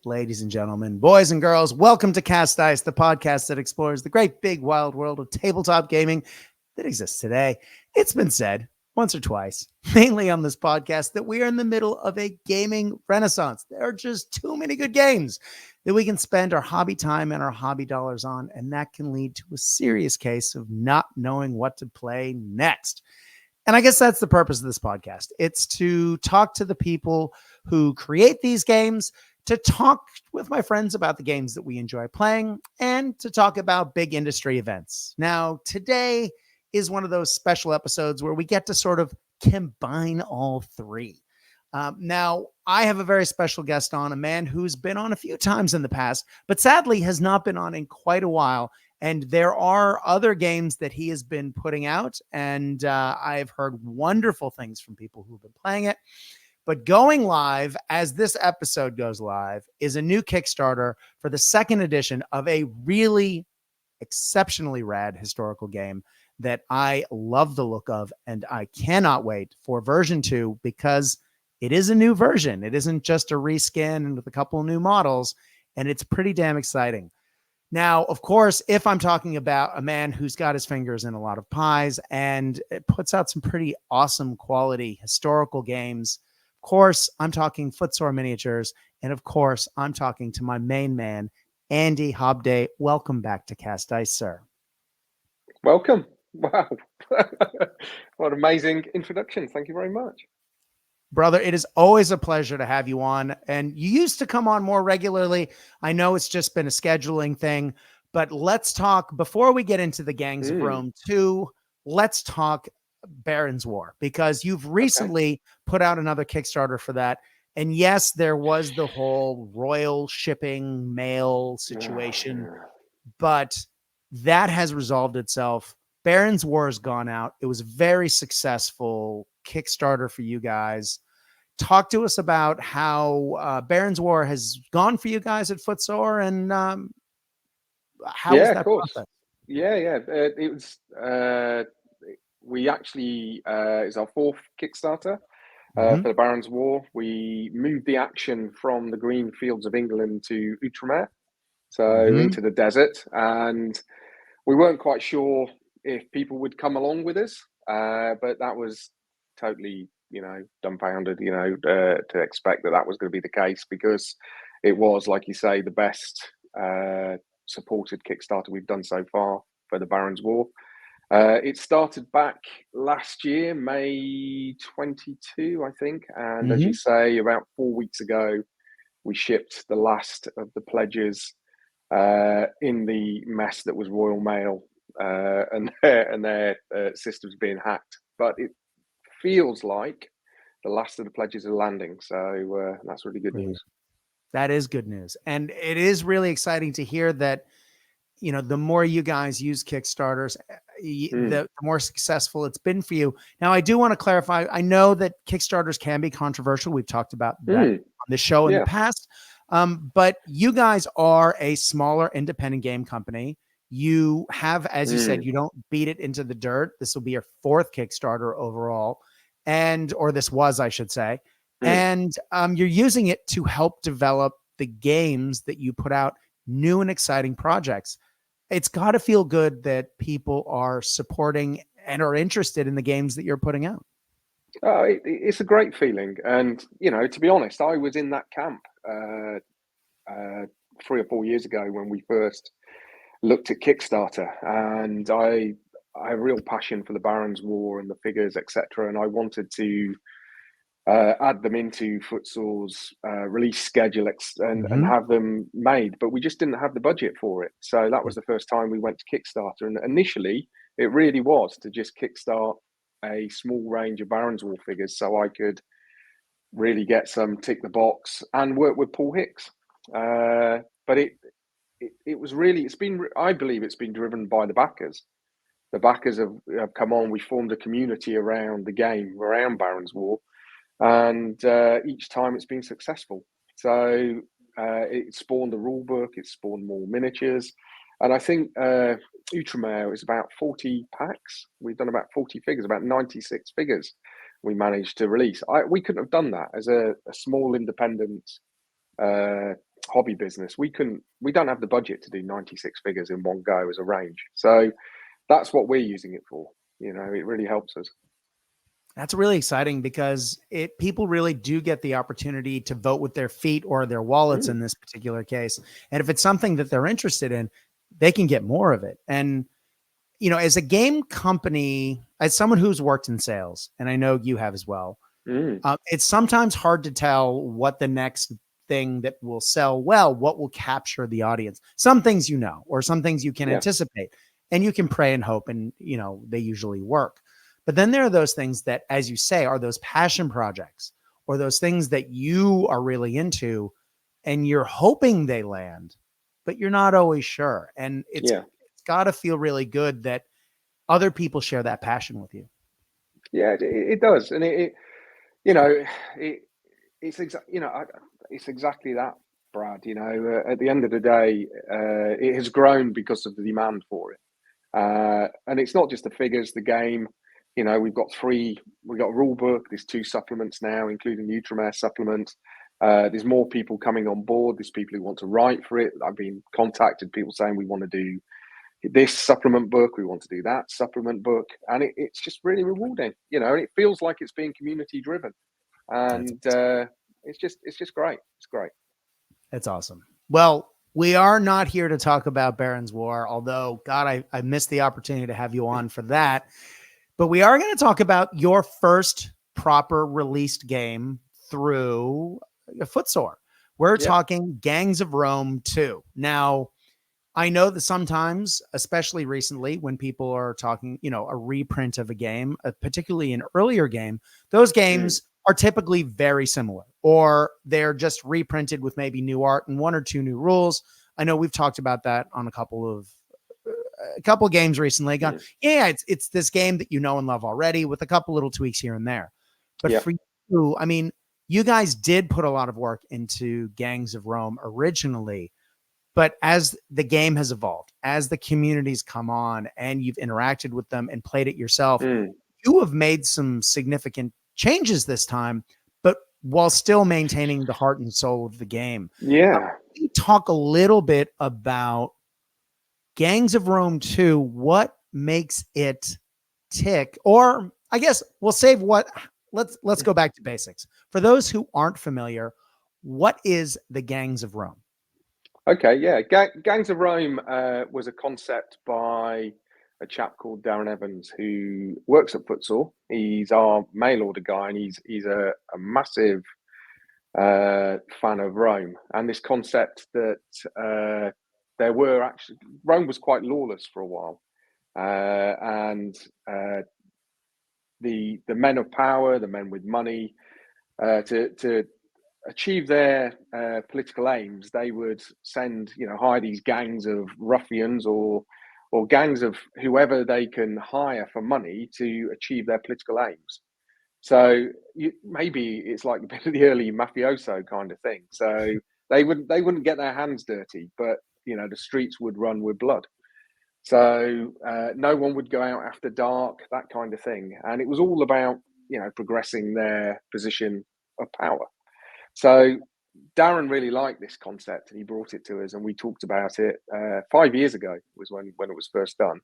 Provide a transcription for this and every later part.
ladies and gentlemen, boys and girls, welcome to Cast Dice, the podcast that explores the great big wild world of tabletop gaming that exists today. It's been said once or twice, mainly on this podcast, that we are in the middle of a gaming renaissance. There are just too many good games that we can spend our hobby time and our hobby dollars on, and that can lead to a serious case of not knowing what to play next. And I guess that's the purpose of this podcast. It's to talk to the people who create these games, to talk with my friends about the games that we enjoy playing, and to talk about big industry events. Now, today is one of those special episodes where we get to sort of combine all three. Now, I have a very special guest on, a man who's been on a few times in the past, but sadly has not been on in quite a while. And there are other games that he has been putting out, and I've heard wonderful things from people who've been playing it. But going live, as this episode goes live, is a new Kickstarter for the second edition of a really exceptionally rad historical game that I love the look of, and I cannot wait for version 2 because it is a new version. It isn't just a reskin with a couple of new models, and it's pretty damn exciting. Now, of course, if I'm talking about a man who's got his fingers in a lot of pies and it puts out some pretty awesome quality historical games, of course, I'm talking Footsore Miniatures. And of course, I'm talking to my main man, Andy Hobday. Welcome back to Cast Dice, sir. Welcome. Wow. What an amazing introduction. Thank you very much. Brother, it is always a pleasure to have you on. And you used to come on more regularly. I know it's just been a scheduling thing, but let's talk, before we get into the Gangs of Rome 2, let's talk Baron's War, because you've recently put out another Kickstarter for that. And yes, there was the whole royal shipping mail situation, but that has resolved itself. Baron's War has gone out. It was a very successful Kickstarter for you guys. Talk to us about how Baron's War has gone for you guys at Footsore, and how was that process? It was. We actually it's our fourth Kickstarter for the Baron's War. We moved the action from the green fields of England to Outremer, so into the desert, and we weren't quite sure if people would come along with us, but that was totally, dumbfounded, to expect that was going to be the case, because it was, like you say, the best supported Kickstarter we've done so far for the Baron's War. It started back last year, May 22, I think. And as you say, about 4 weeks ago, we shipped the last of the pledges in the mess that was Royal Mail and their systems being hacked. But it feels like the last of the pledges are landing. So that's really good news. That is good news. And it is really exciting to hear that, the more you guys use Kickstarters, the more successful it's been for you. Now, I do want to clarify. I know that Kickstarters can be controversial. We've talked about that on the show in the past. But you guys are a smaller independent game company. You have, as you said, you don't beat it into the dirt. This will be your fourth Kickstarter overall. Or this was, I should say. And you're using it to help develop the games that you put out, new and exciting projects. It's got to feel good that people are supporting and are interested in the games that you're putting out. It's a great feeling. And, to be honest, I was in that camp 3 or 4 years ago when we first looked at Kickstarter. And I have a real passion for the Baron's War and the figures, etc. And I wanted to add them into Footsore's release schedule and have them made, but we just didn't have the budget for it. So that was the first time we went to Kickstarter, and initially it really was to just kickstart a small range of Baron's War figures so I could really get some tick the box and work with Paul Hicks. But it was really, I believe it's been driven by the backers. The backers have come on. We formed a community around the game, around Baron's War. And each time it's been successful. So it spawned the rule book, it spawned more miniatures. And I think Outremer is about 40 packs. We've done about 40 figures, about 96 figures we managed to release. We couldn't have done that as a small independent hobby business, we don't have the budget to do 96 figures in one go as a range. So that's what we're using it for. It really helps us. That's really exciting because people really do get the opportunity to vote with their feet or their wallets in this particular case. And if it's something that they're interested in, they can get more of it. And, as a game company, as someone who's worked in sales, and I know you have as well, it's sometimes hard to tell what the next thing that will sell well, what will capture the audience. Some things, or some things you can anticipate, and you can pray and hope, and, they usually work. But then there are those things that, as you say, are those passion projects or those things that you are really into and you're hoping they land, but you're not always sure. And it's got to feel really good that other people share that passion with you. Yeah, it does. And it's exactly that, Brad. At the end of the day, it has grown because of the demand for it. And it's not just the figures, the game. We've got a rule book. There's 2 supplements now, including the Ultramare supplement. There's more people coming on board. There's people who want to write for it. I've been contacted, people saying we want to do this supplement book, we want to do that supplement book, and it's just really rewarding. And it feels like it's being community driven, and it's just great. It's great. That's awesome. Well, we are not here to talk about Baron's War, although, God, I missed the opportunity to have you on for that. But we are going to talk about your first proper released game through Footsore. We're talking Gangs of Rome 2. Now, I know that sometimes, especially recently, when people are talking, a reprint of a game, particularly an earlier game, those games are typically very similar, or they're just reprinted with maybe new art and 1 or 2 new rules. I know we've talked about that on a couple of games recently. Gone, it's this game that you know and love already with a couple little tweaks here and there. But for you, I mean, you guys did put a lot of work into Gangs of Rome originally, but as the game has evolved, as the communities come on and you've interacted with them and played it yourself, you have made some significant changes this time, but while still maintaining the heart and soul of the game. Can you talk a little bit about Gangs of Rome 2, what makes it tick? Or I guess we'll save let's go back to basics. For those who aren't familiar, what is the Gangs of Rome? Okay, yeah. Gangs of Rome was a concept by a chap called Darren Evans, who works at Footsore. He's our mail order guy, and he's a massive fan of Rome. And this concept that Rome was quite lawless for a while, and the men of power, the men with money, to achieve their political aims, they would hire these gangs of ruffians or gangs of whoever they can hire for money to achieve their political aims. So maybe it's like the early mafioso kind of thing. So they wouldn't get their hands dirty, but the streets would run with blood. So no one would go out after dark, that kind of thing. And it was all about progressing their position of power. So Darren really liked this concept, and he brought it to us, and we talked about it 5 years ago was when it was first done.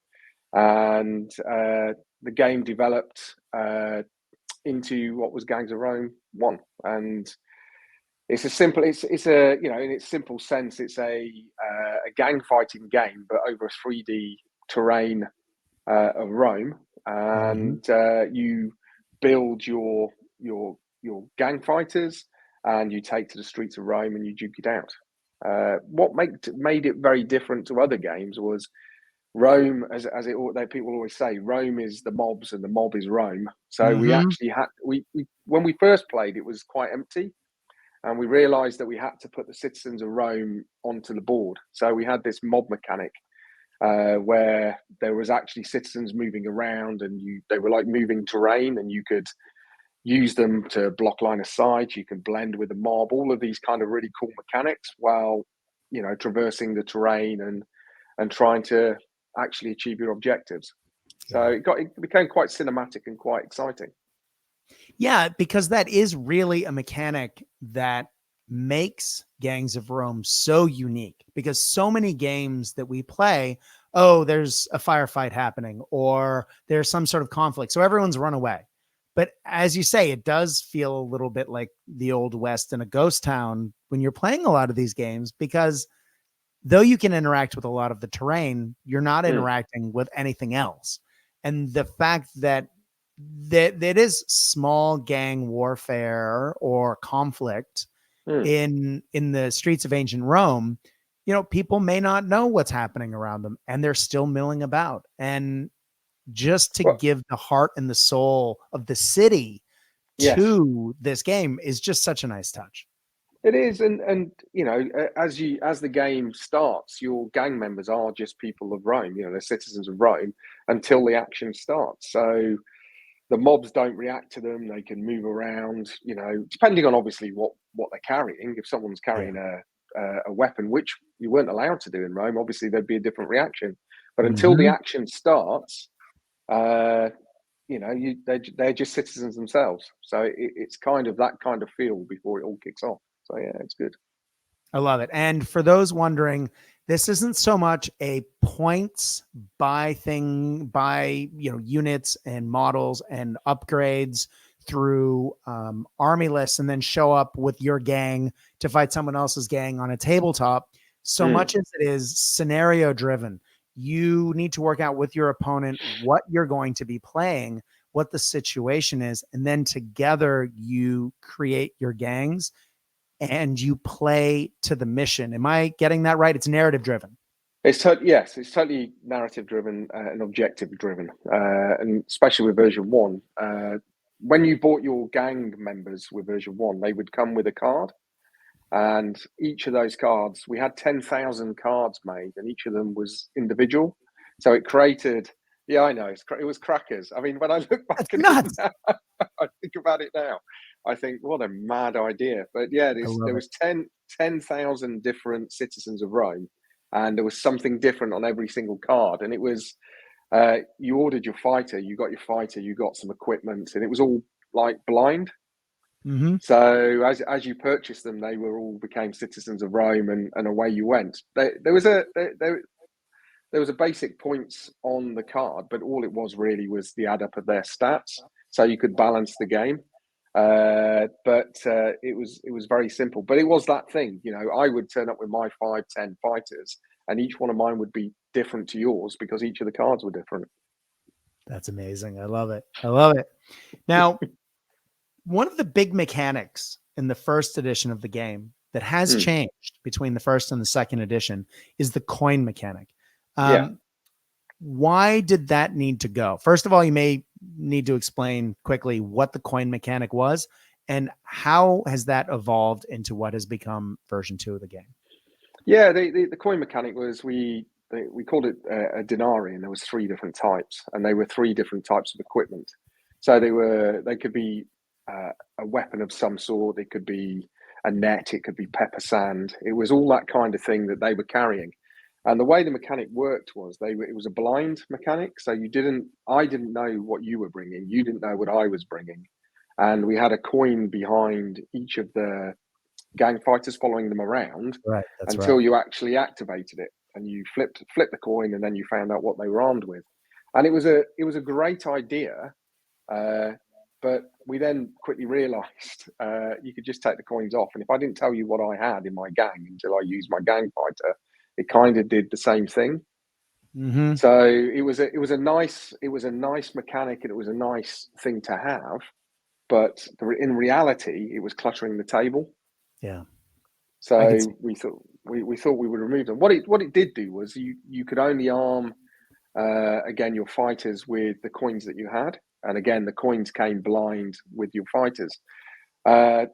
And the game developed into what was Gangs of Rome 1. And it's in its simple sense, it's a gang fighting game, but over a 3D terrain of Rome. And you build your gang fighters, and you take to the streets of Rome and you duke it out. What made it very different to other games was Rome, people always say, Rome is the mobs and the mob is Rome. So we actually when we first played, it was quite empty, and we realised that we had to put the citizens of Rome onto the board. So we had this mob mechanic where there was actually citizens moving around, and they were like moving terrain, and you could use them to block line of sight. You can blend with the mob, all of these kind of really cool mechanics while, traversing the terrain and trying to actually achieve your objectives. So it became quite cinematic and quite exciting. Yeah, because that is really a mechanic that makes Gangs of Rome so unique, because so many games that we play, oh, there's a firefight happening or there's some sort of conflict, so everyone's run away. But as you say, it does feel a little bit like the Old West in a ghost town when you're playing a lot of these games, because though you can interact with a lot of the terrain, you're not Mm, interacting with anything else. And the fact that is small gang warfare or conflict mm. in the streets of ancient Rome, people may not know what's happening around them, and they're still milling about. And just to Well, give the heart and the soul of the city yes. to this game is just such a nice touch. It is, and as the game starts, your gang members are just people of Rome. They're citizens of Rome until the action starts. So the mobs don't react to them. They can move around. Depending on obviously what they're carrying. If someone's Yeah. carrying a weapon, which you weren't allowed to do in Rome, obviously there'd be a different reaction. But until the Mm-hmm. action starts, uh, they're just citizens themselves. So it's kind of that kind of feel before it all kicks off. So yeah, it's good. I love it. And for those wondering, this isn't so much a points buy thing, buy units and models and upgrades through army lists and then show up with your gang to fight someone else's gang on a tabletop, so Mm. much as it is scenario driven. You need to work out with your opponent what you're going to be playing, what the situation is, and then together you create your gangs and you play to the mission. Am I getting that right? It's narrative driven. Yes, it's totally narrative driven and objective driven, and especially with version one. When you bought your gang members with version one, they would come with a card, and each of those cards, we had 10,000 cards made, and each of them was individual. So it created. Yeah, I know it was crackers. I mean, when I look back That's at it nuts. now, I think about it now. I think what a mad idea. But yeah, I there love it. was 10,000 different citizens of Rome, and there was something different on every single card. And it was you ordered your fighter, you got your fighter, you got some equipment, and it was all like blind. Mm-hmm. So as you purchased them, they were all became citizens of Rome, and away you went. There was a basic points on the card, but all it was really was the add up of their stats, so you could balance the game. But it was very simple. But it was that thing, I would turn up with my 5, 10 fighters, and each one of mine would be different to yours because each of the cards were different. That's amazing. I love it. I love it. Now, one of the big mechanics in the first edition of the game that has Mm, changed between the first and the second edition is the coin mechanic. yeah. Um, why did that need to go? First of all, you may need to explain quickly what the coin mechanic was and how has that evolved into what has become version 2 of the game. Yeah, the coin mechanic was we called it a denarii, and there was three different types, and they were three different types of equipment. So they could be a weapon of some sort, it could be a net, it could be pepper sand. It was all that kind of thing that they were carrying. And the way the mechanic worked was it was a blind mechanic, so I didn't know what you were bringing, you didn't know what I was bringing, and we had a coin behind each of the gang fighters following them around Right. That's until right. you actually activated it, and you flipped the coin, and then you found out what they were armed with. And it was a great idea, uh, but we then quickly realised you could just take the coins off, and if I didn't tell you what I had in my gang until I used my gang fighter, it kind of did the same thing. Mm-hmm. So it was a nice mechanic, and it was a nice thing to have, but in reality, it was cluttering the table. Yeah. I could see. So we thought we would remove them. What it did do was you could only arm again your fighters with the coins that you had, and again the coins came blind with your fighters. Uh,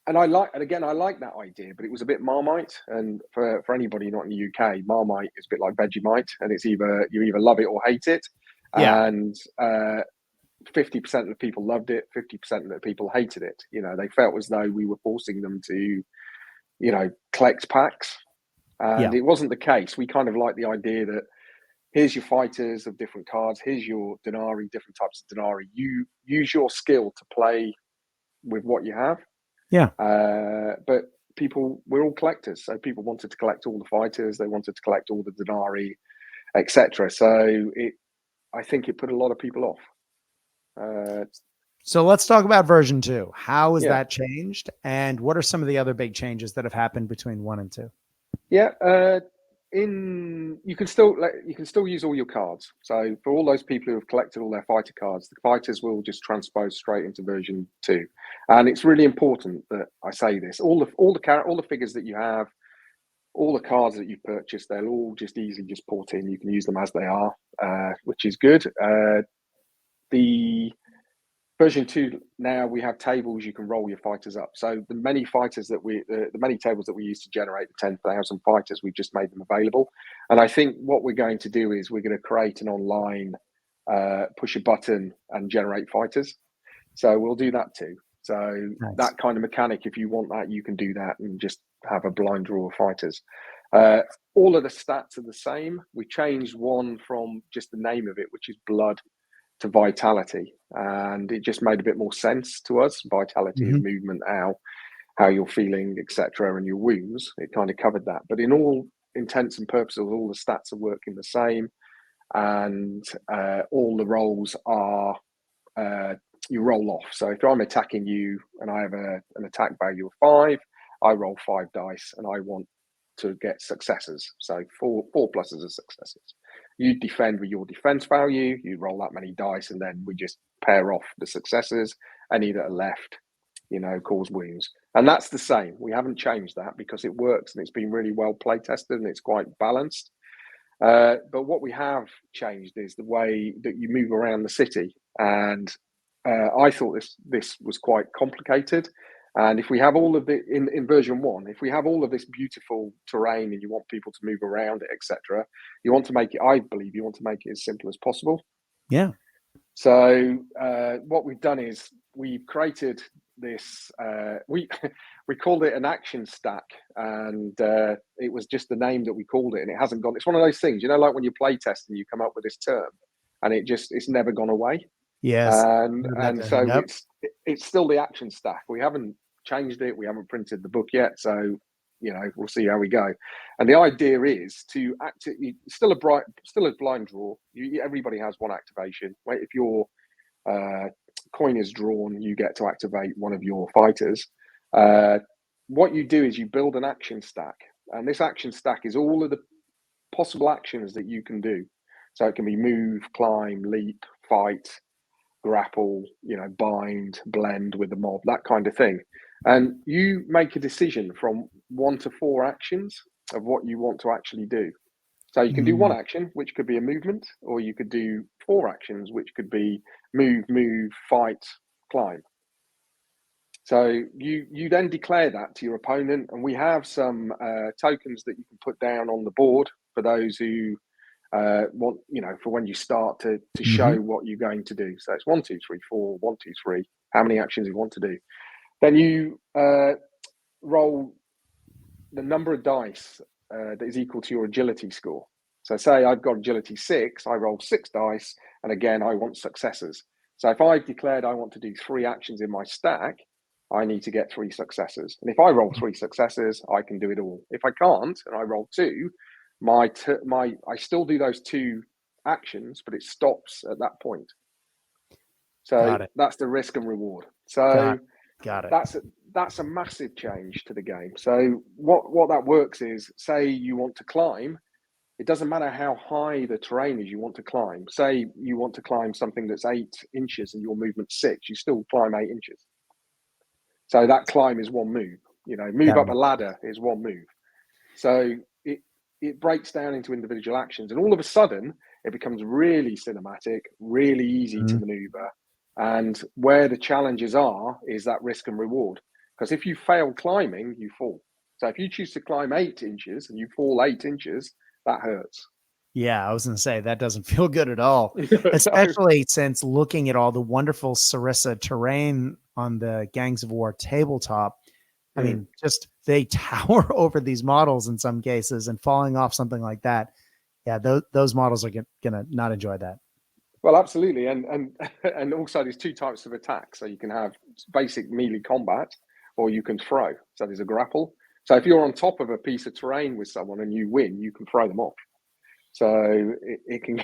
and I like that idea, but it was a bit Marmite. And for anybody not in the UK, Marmite is a bit like Vegemite, and it's either you either love it or hate it. Yeah. And 50% of the people loved it, 50% of the people hated it. They felt as though we were forcing them to collect packs. And Yeah. it wasn't the case. We kind of like the idea that here's your fighters of different cards, here's your denarii, different types of denarii. You use your skill to play with what you have. Yeah. But we're all collectors. So people wanted to collect all the fighters, they wanted to collect all the denarii, etc. So I think it put a lot of people off. So let's talk about version 2. How has Yeah. that changed? And what are some of the other big changes that have happened between 1 and 2? Yeah, you can still use all your cards. So for all those people who have collected all their fighter cards, the fighters will just transpose straight into version 2. And it's really important that I say this: all the figures that you have, all the cards that you've purchased, they'll all just easily just port in. You can use them as they are, which is good. The version 2 now, we have tables you can roll your fighters up. So the many fighters that the many tables that we use to generate the 10,000 fighters, we've just made them available. And I think what we're going to do is we're going to create an online push a button and generate fighters. So we'll do that too. So Nice. that kind of mechanic, if you want that, you can do that and just have a blind draw of fighters. All of the stats are the same. We changed one from just the name of it, which is blood, to vitality, and it just made a bit more sense to us. Vitality is movement, how you're feeling, etc., and your wounds. It kind of covered that. But in all intents and purposes, all the stats are working the same, and all the rolls are you roll off. So if I'm attacking you and I have an attack value of 5, I roll 5 dice and I want to get successes. So 4 pluses are successes. You defend with your defense value, you roll that many dice, and then we just pair off the successes. Any that are left, cause wounds. And that's the same. We haven't changed that because it works and it's been really well play tested and it's quite balanced. But what we have changed is the way that you move around the city. And I thought this was quite complicated. And if we have all of it in version 1, if we have all of this beautiful terrain and you want people to move around it, etc., I believe you want to make it as simple as possible. Yeah. So what we've done is we've created this, we called it an action stack, and it was just the name that we called it, and it hasn't gone. It's one of those things, like when you play test and you come up with this term and it's never gone away. Yes. And so it's still the action stack. We haven't changed it. We haven't printed the book yet. So, we'll see how we go. And the idea is to still a blind draw. Everybody has one activation. If your coin is drawn, you get to activate one of your fighters. What you do is you build an action stack. And this action stack is all of the possible actions that you can do. So it can be move, climb, leap, fight, grapple, bind, blend with the mob, that kind of thing. And you make a decision from 1 to 4 actions of what you want to actually do. So you can do one action, which could be a movement, or you could do 4 actions, which could be move, fight, climb. So you then declare that to your opponent, and we have some tokens that you can put down on the board for those who want, for when you start to show what you're going to do. So it's 1, 2, 3, 4, 1, 2, 3, how many actions you want to do. Then you roll the number of dice that is equal to your agility score. So say I've got agility 6, I roll 6 dice, and again, I want successes. So if I've declared I want to do 3 actions in my stack, I need to get 3 successes. And if I roll 3 successes, I can do it all. If I can't, and I roll 2, I still do those 2 actions, but it stops at that point. So that's the risk and reward. So got it. That's a massive change to the game. So what that works is, say you want to climb, it doesn't matter how high the terrain is you want to climb. Say you want to climb something that's 8 inches and your movement's 6, you still climb 8 inches. So that climb is one move. Move up a ladder is one move. So it breaks down into individual actions, and all of a sudden it becomes really cinematic, really easy to maneuver. And where the challenges are is that risk and reward. Because if you fail climbing, you fall. So if you choose to climb 8 inches and you fall 8 inches, that hurts. Yeah, I was going to say that doesn't feel good at all, especially since looking at all the wonderful Sarissa terrain on the Gangs of War tabletop. I mean, just they tower over these models in some cases, and falling off something like that. Yeah, those models are going to not enjoy that. Well, absolutely. And also there's 2 types of attack. So you can have basic melee combat, or you can throw. So there's a grapple. So if you're on top of a piece of terrain with someone and you win, you can throw them off. So it can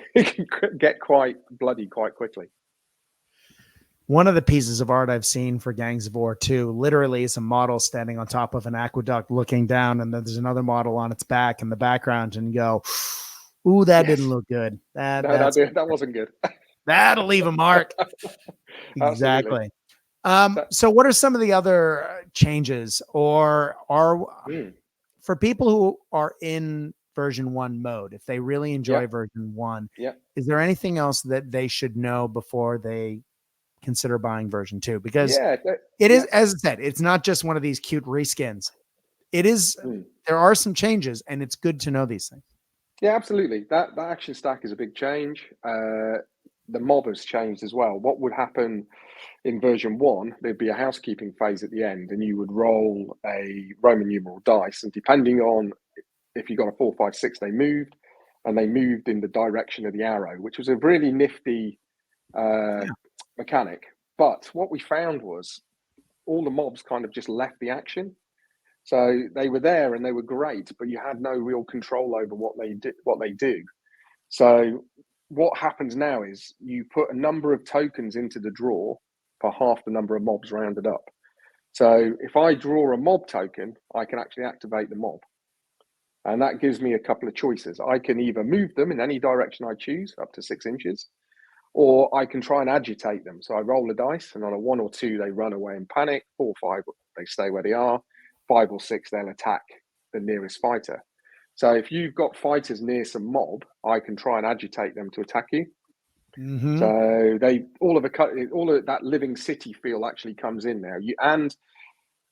get quite bloody quite quickly. One of the pieces of art I've seen for Gangs of War 2 literally is a model standing on top of an aqueduct looking down, and then there's another model on its back in the background, and you go, ooh, that didn't look good. That wasn't good. That'll leave a mark. Exactly. So what are some of the other changes, or are for people who are in version 1 mode, if they really enjoy version 1, is there anything else that they should know before they consider buying version 2? Because it is, as I said, it's not just one of these cute reskins. It is, there are some changes, and it's good to know these things. Yeah, absolutely. That action stack is a big change. The mob has changed as well. What would happen in version 1, there'd be a housekeeping phase at the end, and you would roll a Roman numeral dice, and depending on if you got a 4, 5, 6, they moved in the direction of the arrow, which was a really nifty mechanic. But what we found was all the mobs kind of just left the action. So they were there and they were great, but you had no real control over what they do. So what happens now is you put a number of tokens into the draw for half the number of mobs rounded up. So if I draw a mob token, I can actually activate the mob. And that gives me a couple of choices. I can either move them in any direction I choose, up to 6 inches, or I can try and agitate them. So I roll a dice, and on a 1 or 2, they run away in panic. 4 or 5, they stay where they are. 5 or 6, they'll attack the nearest fighter. So if you've got fighters near some mob, I can try and agitate them to attack you. So all of that living city feel actually comes in there.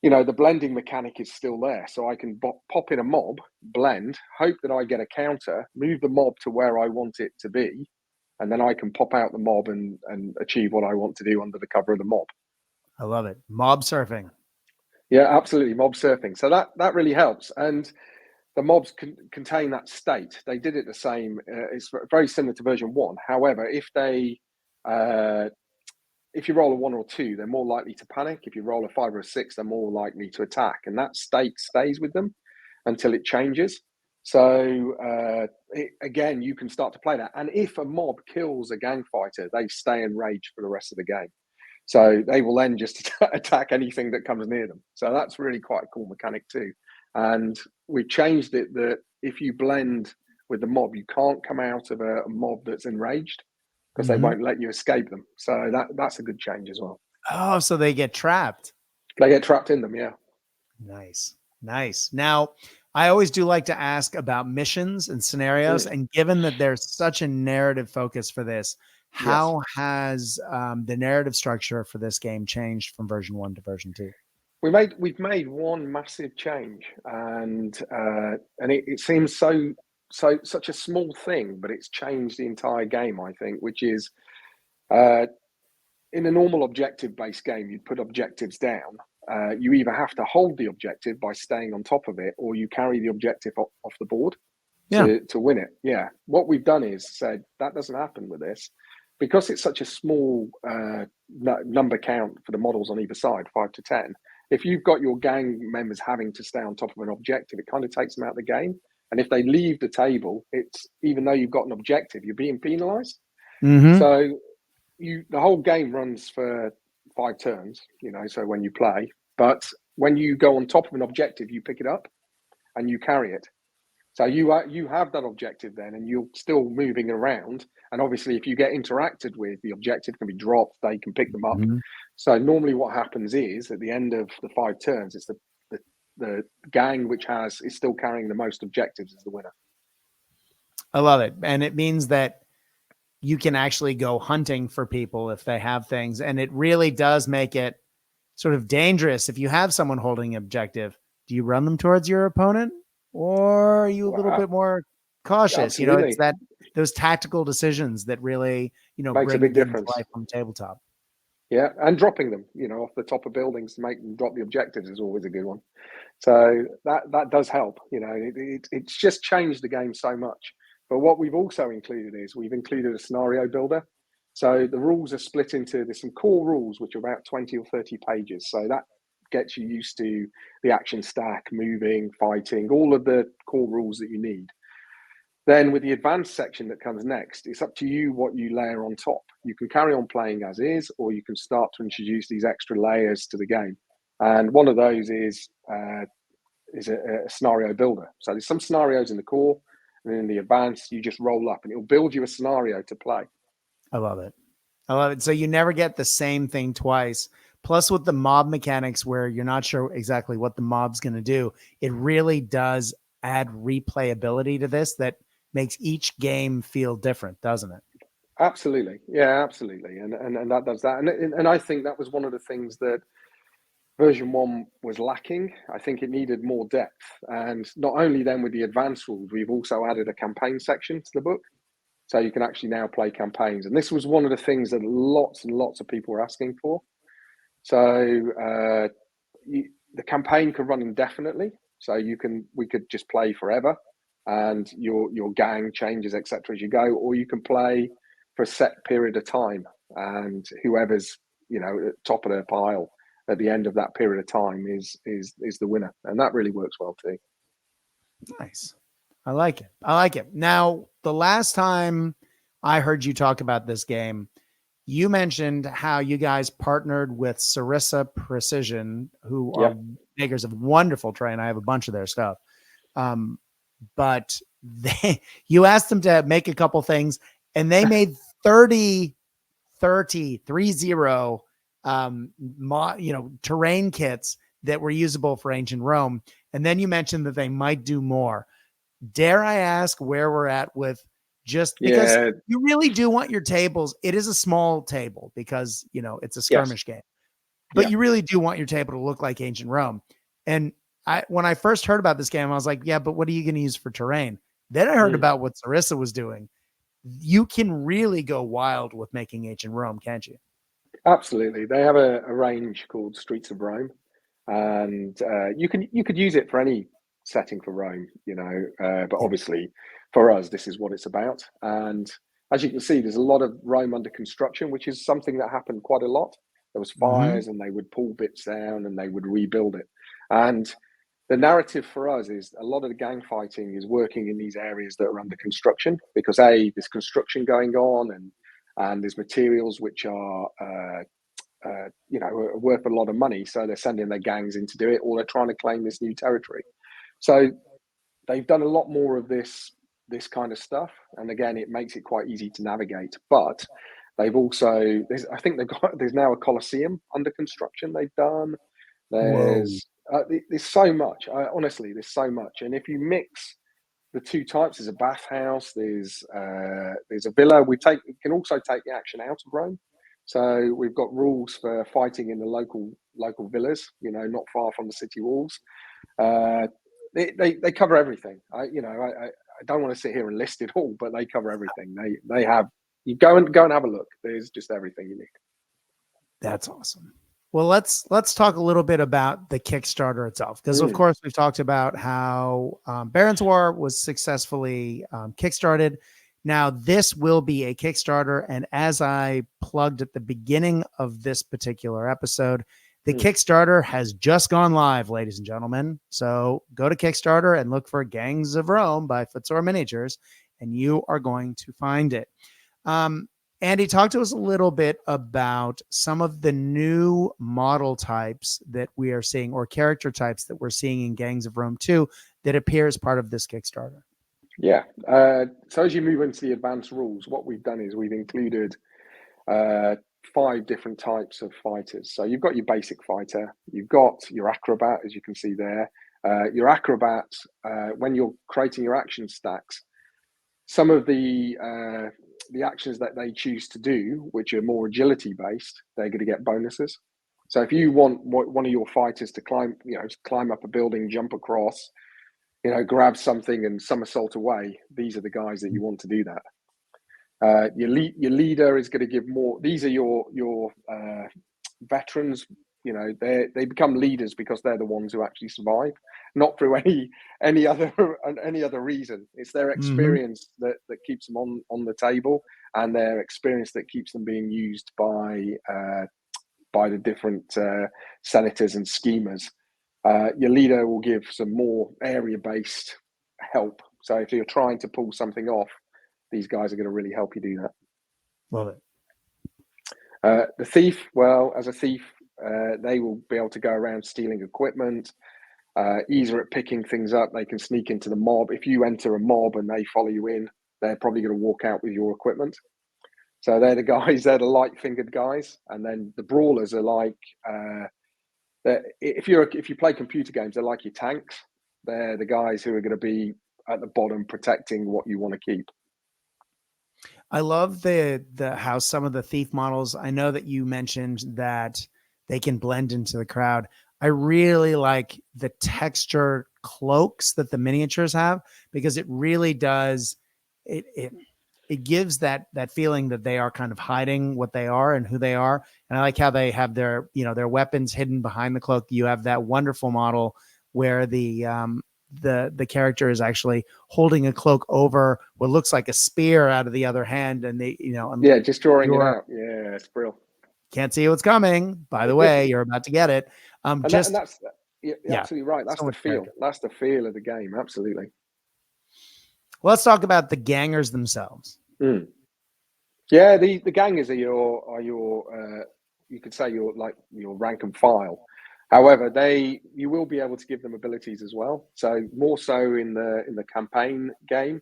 The blending mechanic is still there. So I can pop in a mob, blend, hope that I get a counter, move the mob to where I want it to be, and then I can pop out the mob and achieve what I want to do under the cover of the mob. I love it. Mob surfing. Yeah, absolutely. Mob surfing. So that really helps. And the mobs contain that state. They did it the same. It's very similar to version 1. However, if you roll a 1 or 2, they're more likely to panic. If you roll a 5 or a 6, they're more likely to attack. And that state stays with them until it changes. So again, you can start to play that. And if a mob kills a gang fighter, they stay enraged for the rest of the game. So they will then just attack anything that comes near them. So that's really quite a cool mechanic too. And we've changed it that if you blend with the mob, you can't come out of a mob that's enraged because they won't let you escape them. So that's a good change as well. Oh, so they get trapped. They get trapped in them, yeah. Nice. Now, I always do like to ask about missions and scenarios. And given that there's such a narrative focus for this, how has the narrative structure for this game changed from version 1 to version 2? We've made one massive change, and it seems such a small thing, but it's changed the entire game, I think, which is in a normal objective-based game, you'd put objectives down. You either have to hold the objective by staying on top of it, or you carry the objective off the board to win it. Yeah. What we've done is said that doesn't happen with this. Because it's such a small number count for the models on either side, 5 to 10, if you've got your gang members having to stay on top of an objective, it kind of takes them out of the game. And if they leave the table, it's even though you've got an objective, you're being penalized. So the whole game runs for 5 turns, so when you play. But when you go on top of an objective, you pick it up and you carry it. So you have that objective then, and you're still moving around. And obviously, if you get interacted with, the objective can be dropped. They can pick them up. So normally, what happens is at the end of the 5 turns, it's the gang which is still carrying the most objectives is the winner. I love it, and it means that you can actually go hunting for people if they have things, and it really does make it sort of dangerous if you have someone holding an objective. Do you run them towards your opponent? Or are you a little bit more cautious? Absolutely. It's those tactical decisions that really, makes bring a big games difference. To life on the tabletop. Yeah, and dropping them, off the top of buildings to make them drop the objectives is always a good one. So that does help. It's just changed the game so much. But what we've also included is we've included a scenario builder. So the rules are split into there's some core rules which are about 20 or 30 pages. So that gets you used to the action stack, moving, fighting, all of the core rules that you need. Then with the advanced section that comes next, it's up to you what you layer on top. You can carry on playing as is, or you can start to introduce these extra layers to the game. And one of those is a scenario builder. So there's some scenarios in the core, and then in the advanced, you just roll up and it'll build you a scenario to play. I love it. I love it. So you never get the same thing twice. Plus, with the mob mechanics where you're not sure exactly what the mob's going to do, it really does add replayability to this that makes each game feel different, doesn't it? Absolutely. Yeah, absolutely. And that does that. And I think that was one of the things that version 1 was lacking. I think it needed more depth. And not only then with the advanced rules, we've also added a campaign section to the book. So you can actually now play campaigns. And this was one of the things that lots and lots of people were asking for. So the campaign could run indefinitely. So we could just play forever, and your gang changes, etc., as you go, or you can play for a set period of time, and whoever's at top of their pile at the end of that period of time is the winner, and that really works well too. Nice. I like it. I like it. Now, the last time I heard you talk about this game, you mentioned how you guys partnered with Sarissa Precision, who are makers of wonderful terrain. I have a bunch of their stuff. But you asked them to make a couple things, and they made 30 terrain kits that were usable for ancient Rome. And then you mentioned that they might do more. Dare I ask where we're at with just because you really do want your tables. It is a small table because, it's a skirmish game, but you really do want your table to look like ancient Rome. And when I first heard about this game, I was like, yeah, but what are you going to use for terrain? Then I heard about what Sarissa was doing. You can really go wild with making ancient Rome, can't you? Absolutely. They have a range called Streets of Rome, and you could use it for any setting for Rome, but obviously for us, this is what it's about. And as you can see, there's a lot of Rome under construction, which is something that happened quite a lot. There was fires and they would pull bits down and they would rebuild it. And the narrative for us is a lot of the gang fighting is working in these areas that are under construction because there's construction going on and there's materials which are worth a lot of money, so they're sending their gangs in to do it, or they're trying to claim this new territory. So they've done a lot more of this kind of stuff, and again, it makes it quite easy to navigate. But they've also, there's now a Colosseum under construction. They've done. There's so much. Honestly, there's so much, and if you mix the two types, there's a bathhouse, there's a villa. We can also take the action out of Rome. So we've got rules for fighting in the local villas, not far from the city walls. They cover everything. I don't want to sit here and list it all, but they cover everything. They have. You go and have a look. There's just everything you need. That's awesome. Well, let's talk a little bit about the Kickstarter itself, because of course we've talked about how Barons War was successfully kickstarted. Now this will be a Kickstarter, and as I plugged at the beginning of this particular episode, the Kickstarter has just gone live, ladies and gentlemen. So go to Kickstarter and look for Gangs of Rome by Footsore Miniatures, and you are going to find it. Andy, talk to us a little bit about some of the new model types that we are seeing, or character types that we're seeing in Gangs of Rome 2 that appear as part of this Kickstarter. Yeah. So as you move into the advanced rules, what we've done is we've included 5 different types of fighters. So you've got your basic fighter, you've got your acrobat, as you can see there. Your acrobat, when you're creating your action stacks, some of the actions that they choose to do, which are more agility based, they're going to get bonuses. So if you want one of your fighters to climb up a building, jump across, grab something and somersault away, these are the guys that you want to do that. Your leader is going to give more. These are your veterans. They become leaders because they're the ones who actually survive, not through any other reason. It's their experience that keeps them on the table, and their experience that keeps them being used by by the different senators and schemers. Your leader will give some more area-based help. So if you're trying to pull something off, these guys are going to really help you do that. Love it. The thief, well, as a thief, they will be able to go around stealing equipment, easier at picking things up. They can sneak into the mob. If you enter a mob and they follow you in, they're probably going to walk out with your equipment. So they're the guys, they're the light-fingered guys. And then the brawlers are like, if you play computer games, they're like your tanks. They're the guys who are going to be at the bottom protecting what you want to keep. I love the how some of the thief models, I know that you mentioned that they can blend into the crowd. I really like the texture cloaks that the miniatures have, because it really does it gives that feeling that they are kind of hiding what they are and who they are. And I like how they have their, their weapons hidden behind the cloak. You have that wonderful model where the character is actually holding a cloak over what looks like a spear out of the other hand, and they, just drawing it out. Yeah, it's brilliant. Can't see what's coming. By the way, you're about to get it. That's you're absolutely right. That's so the feel. That's the feel of the game. Absolutely. Well, let's talk about the gangers themselves. Yeah, the gangers are your you could say your rank and file. However, you will be able to give them abilities as well. So more so in the campaign game,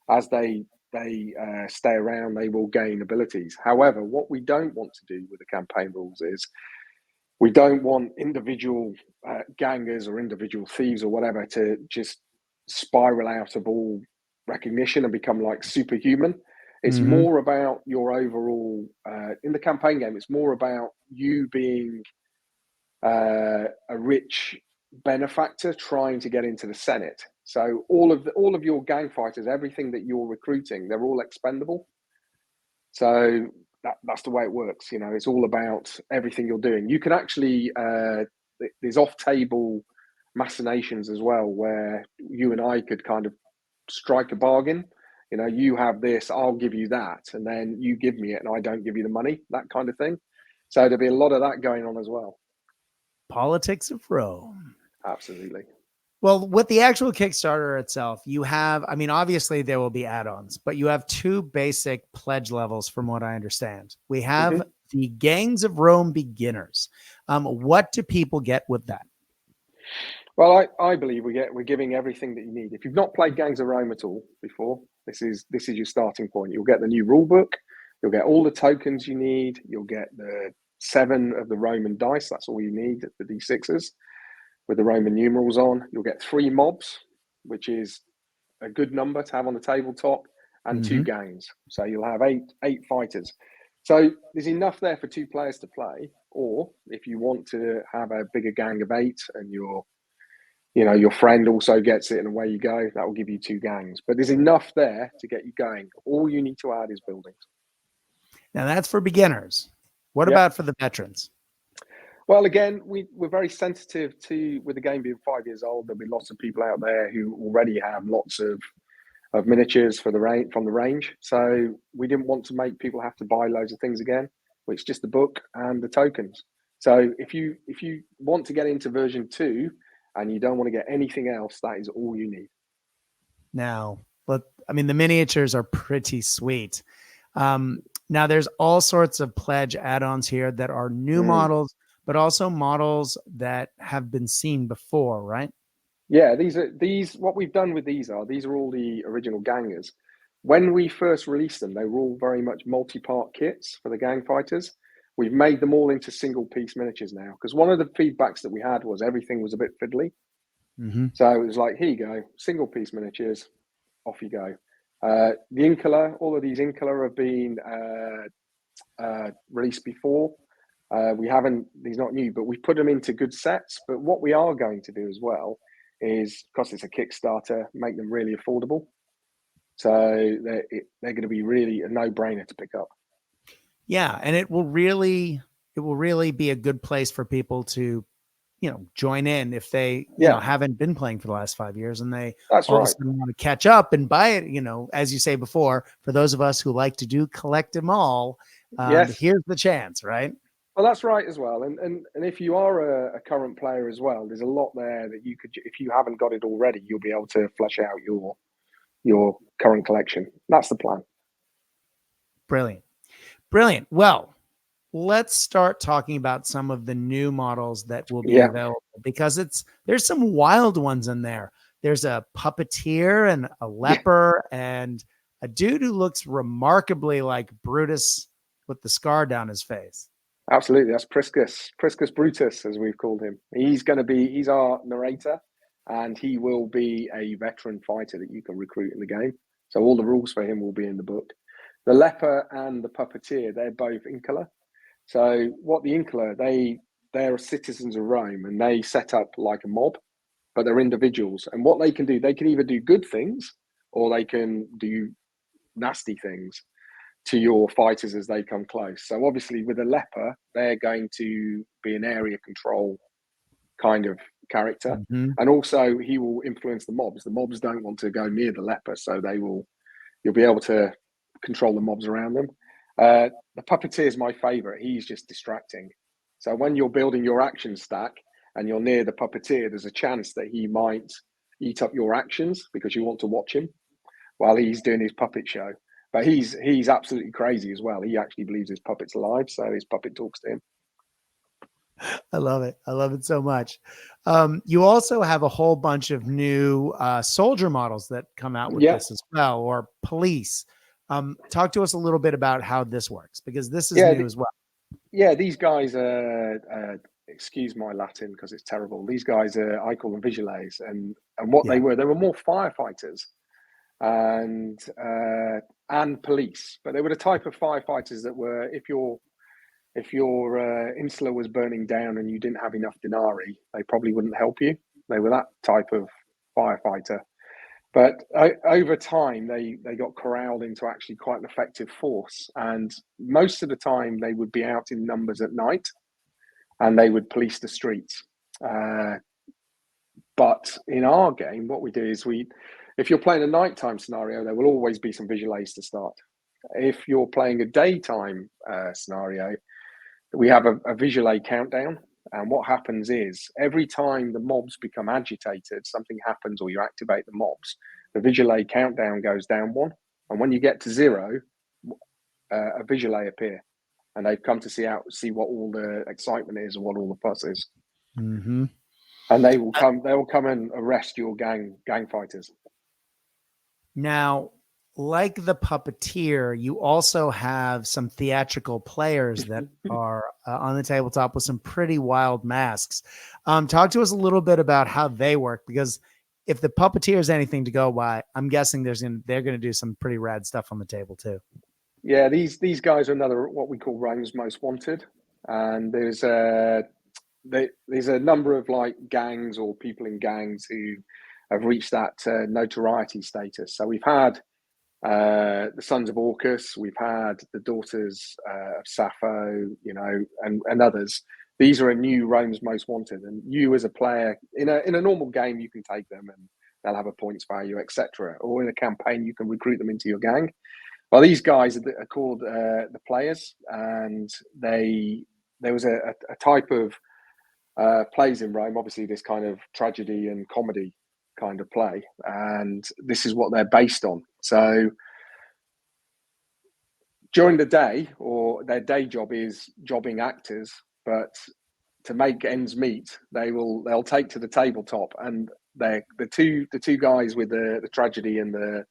as they stay around, they will gain abilities. However, what we don't want to do with the campaign rules is we don't want individual gangers or individual thieves or whatever to just spiral out of all recognition and become like superhuman. It's more about your overall in the campaign game. It's more about you being a rich benefactor trying to get into the Senate. So all of your gang fighters, everything that you're recruiting, they're all expendable. So that's the way it works. It's all about everything you're doing. You can actually there's off-table machinations as well, where you and I could kind of strike a bargain. You have this, I'll give you that, and then you give me it and I don't give you the money, that kind of thing. So there'll be a lot of that going on as well. Politics of Rome. Absolutely. Well, with the actual Kickstarter itself, you have, obviously there will be add-ons, but you have two basic pledge levels from what I understand. We have the Gangs of Rome beginners. What do people get with that? Well, I believe we're giving everything that you need. If you've not played Gangs of Rome at all before, this is your starting point. You'll get the new rule book. You'll get all the tokens you need. You'll get the 7 of the Roman dice. That's all you need, the D6s with the Roman numerals on. You'll get 3 mobs, which is a good number to have on the tabletop, and 2 gangs. So you'll have 8 fighters. So there's enough there for 2 players to play. Or if you want to have a bigger gang of 8 and your friend also gets it and away you go, that will give you 2 gangs. But there's enough there to get you going. All you need to add is buildings. Now that's for beginners. What about for the veterans? Well, again, we're very sensitive to, with the game being 5 years old, there'll be lots of people out there who already have lots of miniatures from the range. So we didn't want to make people have to buy loads of things again. It's just the book and the tokens. So if you want to get into version 2 and you don't want to get anything else, that is all you need. Now, the miniatures are pretty sweet. Now there's all sorts of pledge add-ons here that are new models, but also models that have been seen before, right? Yeah, what we've done with these are all the original gangers. When we first released them, they were all very much multi-part kits for the gang fighters. We've made them all into single-piece miniatures now, because one of the feedbacks that we had was everything was a bit fiddly. So it was like, here you go, single-piece miniatures, off you go. The Incolor, all of these Incolor have been released before. These are not new, but we've put them into good sets. But what we are going to do as well is, because it's a Kickstarter, make them really affordable. So they're going to be really a no-brainer to pick up. Yeah, and it will really be a good place for people to, join in if they haven't been playing for the last 5 years and they want to catch up and buy it. As you say before, for those of us who like to collect them all, here's the chance, right? Well, that's right as well. And if you are a current player as well, there's a lot there that you could, if you haven't got it already, you'll be able to flesh out your current collection. That's the plan. Brilliant. Brilliant. Well, let's start talking about some of the new models that will be available, because there's some wild ones in there. There's a puppeteer and a leper and a dude who looks remarkably like Brutus with the scar down his face. Absolutely. That's Priscus Brutus, as we've called him. He's our narrator, and he will be a veteran fighter that you can recruit in the game. So all the rules for him will be in the book. The leper and the puppeteer, they're both Insular. So what the Insular, they're citizens of Rome, and they set up like a mob, but they're individuals. And what they can do, they can either do good things or they can do nasty things to your fighters as they come close. So obviously with a leper, they're going to be an area control kind of character. Mm-hmm. And also he will influence the mobs. The mobs don't want to go near the leper, so you'll be able to control the mobs around them. The puppeteer is my favorite. He's just distracting. So when you're building your action stack and you're near the puppeteer, there's a chance that he might eat up your actions because you want to watch him while he's doing his puppet show. But he's absolutely crazy as well. He actually believes his puppet's alive, so his puppet talks to him. I love it. I love it so much. You also have a whole bunch of new soldier models that come out with this as well, or police. Talk to us a little bit about how this works, because this is new as well. Yeah, these guys are, excuse my Latin because it's terrible. These guys are, I call them vigiles, and what they were more firefighters and police, but they were the type of firefighters that were, if your insula was burning down and you didn't have enough denarii, they probably wouldn't help you. They were that type of firefighter. But over time, they got corralled into actually quite an effective force. And most of the time, they would be out in numbers at night, and they would police the streets. But in our game, what we do is if you're playing a nighttime scenario, there will always be some visual aids to start. If you're playing a daytime scenario, we have a visual aid countdown. And what happens is every time the mobs become agitated, something happens or you activate the mobs, the visual aid countdown goes down one. And when you get to 0, a visual aid appear. And they've come to see what all the excitement is and what all the fuss is. Mm-hmm. And they will come and arrest your gang fighters. Now, like the puppeteer, you also have some theatrical players that are on the tabletop with some pretty wild masks. Talk to us a little bit about how they work, because if the puppeteer is anything to go by, I'm guessing they're going to do some pretty rad stuff on the table too. Yeah, these guys are another what we call Rome's Most Wanted, and there's a number of like gangs or people in gangs who have reached that notoriety status. So we've had the Sons of Orcus, we've had the Daughters of Sappho, and others. These are a new Rome's Most Wanted, and you as a player in a normal game, you can take them and they'll have a points value, etc. Or in a campaign, you can recruit them into your gang. Well, these guys are called the players, and there was a type of plays in Rome, obviously this kind of tragedy and comedy kind of play, and this is what they're based on. So during the day, or their day job is jobbing actors, but to make ends meet, they'll take to the tabletop, and the two guys with the tragedy and the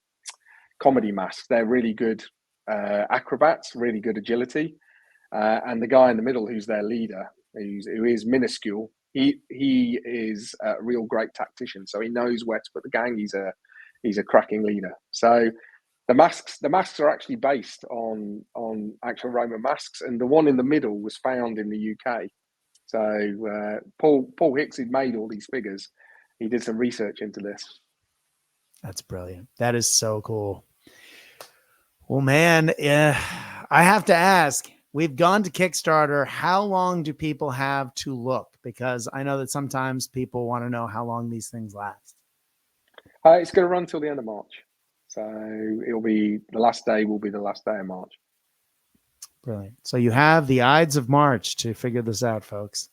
comedy masks, they're really good acrobats, really good agility, and the guy in the middle who's their leader, who is minuscule, he is a real great tactician, so he knows where to put the gang. He's a cracking leader. So the masks are actually based on actual Roman masks, and the one in the middle was found in the UK. So Paul Hicks, who made all these figures, he did some research into this. That's brilliant. That is so cool. Well, man, I have to ask, we've gone to Kickstarter. How long do people have to look? Because I know that sometimes people want to know how long these things last. It's going to run till the end of March. So it'll be the last day will be the last day of March. Brilliant. So you have the Ides of March to figure this out, folks.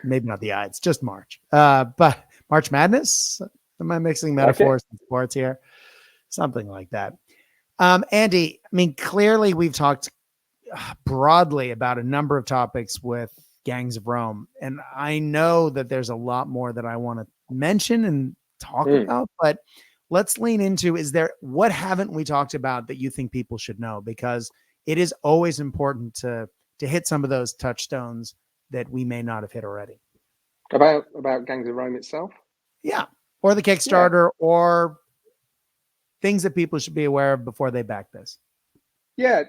Maybe not the Ides, just March. But March Madness? Am I mixing metaphors and sports here? Something like that. Andy, I mean, clearly we've talked broadly about a number of topics with Gangs of Rome, and I know that there's a lot more that I want to mention and talk about, but let's lean into, what haven't we talked about that you think people should know? Because it is always important to hit some of those touchstones that we may not have hit already. About Gangs of Rome itself? Yeah. Or the Kickstarter, or things that people should be aware of before they back this. Yeah,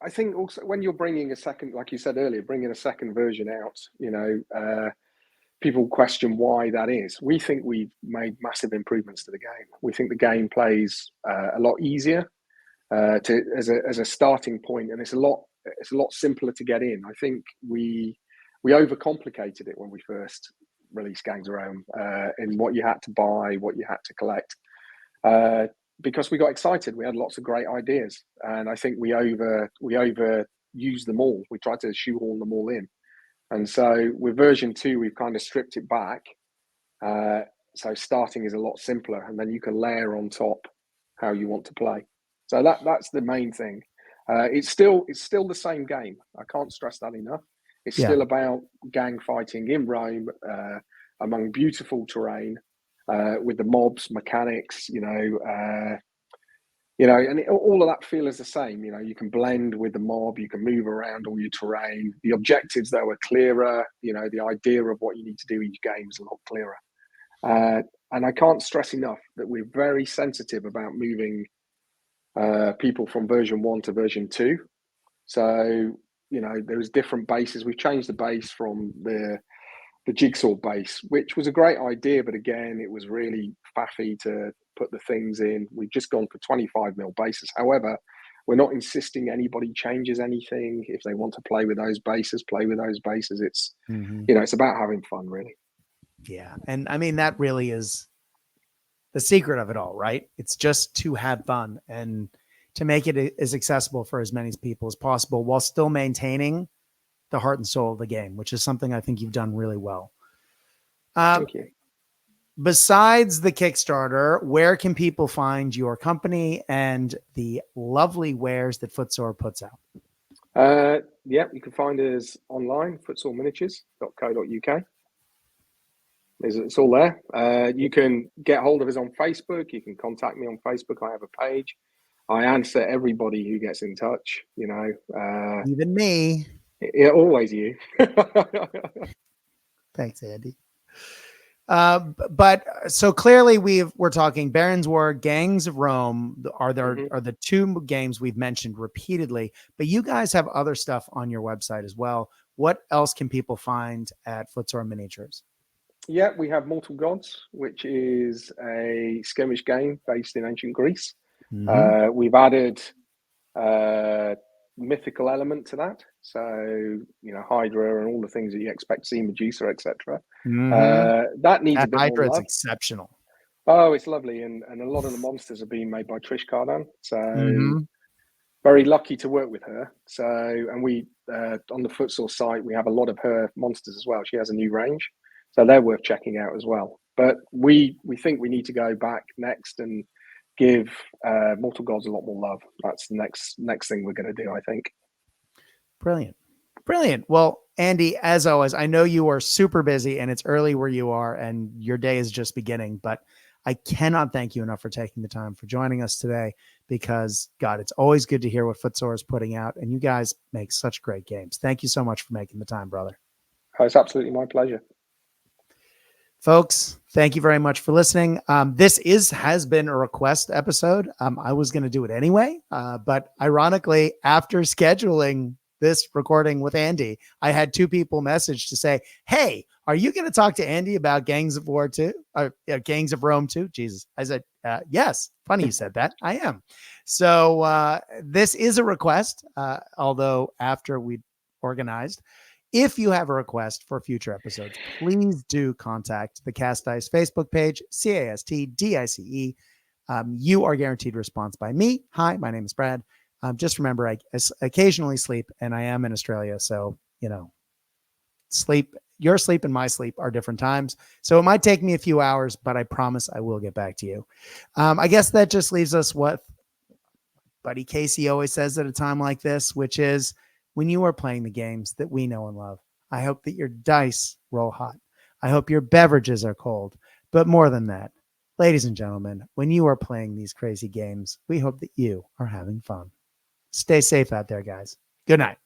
I think also when you're bringing a second, like you said earlier, bringing a second version out, people question why that is. We think we've made massive improvements to the game. We think the game plays a lot easier as a starting point, and it's a lot simpler to get in. I think we overcomplicated it when we first released Gangs of Rome in what you had to buy, what you had to collect. Because we got excited, we had lots of great ideas, and I think we overused them all. We tried to shoehorn them all in, and so with version 2, we've kind of stripped it back. So starting is a lot simpler, and then you can layer on top how you want to play. So that's the main thing. It's still the same game. I can't stress that enough. It's still about gang fighting in Rome, among beautiful terrain. With the mobs, mechanics, and all of that feel is the same. You can blend with the mob, you can move around all your terrain. The objectives, though, are clearer. The idea of what you need to do each game is a lot clearer. And I can't stress enough that we're very sensitive about moving people from version 1 to version 2. So, there's different bases. We've changed the base from the jigsaw base, which was a great idea, but again, it was really faffy to put the things in. We've just gone for 25mm bases. However, we're not insisting anybody changes anything. If they want to play with those bases, play with those bases. It's it's about having fun, really. Yeah, and I mean that really is the secret of it all, right? It's just to have fun and to make it as accessible for as many people as possible, while still maintaining the heart and soul of the game, which is something I think you've done really well. Thank you. Besides the Kickstarter, where can people find your company and the lovely wares that Footsore puts out? You can find us online, footsoreminiatures.co.uk. It's all there. You can get hold of us on Facebook. You can contact me on Facebook. I have a page. I answer everybody who gets in touch, Even me. Yeah, always you. Thanks, Andy. But so clearly we're talking Baron's War, Gangs of Rome are the two games we've mentioned repeatedly, but you guys have other stuff on your website as well. What else can people find at Footsore Miniatures? Yeah, we have Mortal Gods, which is a skirmish game based in ancient Greece. We've added mythical element to that, so Hydra and all the things that you expect, Sea Medusa, etc. That needs a bit Hydra more love. is exceptional. Oh, it's lovely, and a lot of the monsters are being made by Trish Cardan, so very lucky to work with her. So, and we on the Footsore site we have a lot of her monsters as well. She has a new range, so they're worth checking out as well. But we think we need to go back next and give Mortal Gods a lot more love. That's the next thing we're going to do, I think. Brilliant. Well, Andy, as always, I know you are super busy and it's early where you are and your day is just beginning, but I cannot thank you enough for taking the time for joining us today, because God, it's always good to hear what Footsore is putting out, and you guys make such great games. Thank you so much for making the time, brother. Oh, it's absolutely my pleasure. Folks, thank you very much for listening. This has been a request episode. I was going to do it anyway, but ironically, after scheduling this recording with Andy, I had two people message to say, "Hey, are you going to talk to Andy about Gangs of War 2? Gangs of Rome 2?" Jesus. I said, yes. Funny you said that. I am. So this is a request, although after we organized. If you have a request for future episodes, please do contact the Cast Dice Facebook page, CASTDICE. You are guaranteed a response by me. Hi, my name is Brad. Just remember, I occasionally sleep, and I am in Australia, so sleep. Your sleep and my sleep are different times, so it might take me a few hours, but I promise I will get back to you. I guess that just leaves us what Buddy Casey always says at a time like this, which is when you are playing the games that we know and love, I hope that your dice roll hot. I hope your beverages are cold. But more than that, ladies and gentlemen, when you are playing these crazy games, we hope that you are having fun. Stay safe out there, guys. Good night.